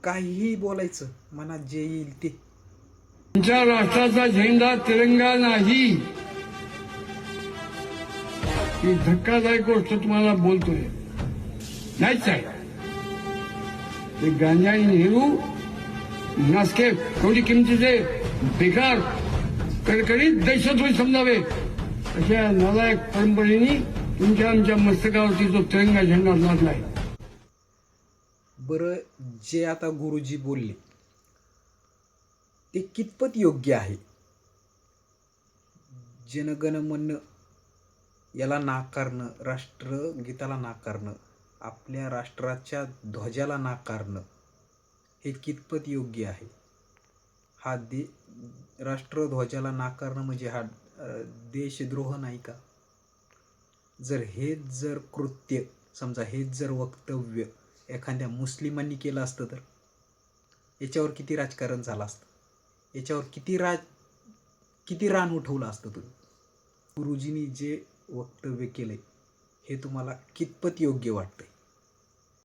काहीही बोलायचं, मनात जे येईल ते. तुमच्या राष्ट्राचा झेंडा तिरंगा नाही ही धक्कादायक गोष्ट तुम्हाला बोलतोय. नाहीच आहे. ते गांधी आणि नेहरू नासके कवडी किमतीचे बेकार कडकडीत दहशतवादी समजावे अशा नालायक परंपरेने तुमच्या आमच्या मस्तकावरती जो तिरंगा झेंडा लादलाय. बरं, जे आता गुरुजी बोलले ते कितपत योग्य आहे? जनगण मन याला नाकारणं, राष्ट्रगीताला नाकारणं, आपल्या राष्ट्राच्या ध्वजाला नाकारणं हे कितपत योग्य आहे? हा राष्ट्रध्वजाला नाकारणं म्हणजे हा देशद्रोह नाही का? जर कृत्य, समजा हेच जर वक्तव्य एखाद्या मुस्लिमांनी केलं असतं तर याच्यावर किती राजकारण झालं असतं, याच्यावर किती रान उठवलं असतं तुम्ही? गुरुजींनी जे वक्तव्य केलंय हे तुम्हाला कितपत योग्य वाटतंय?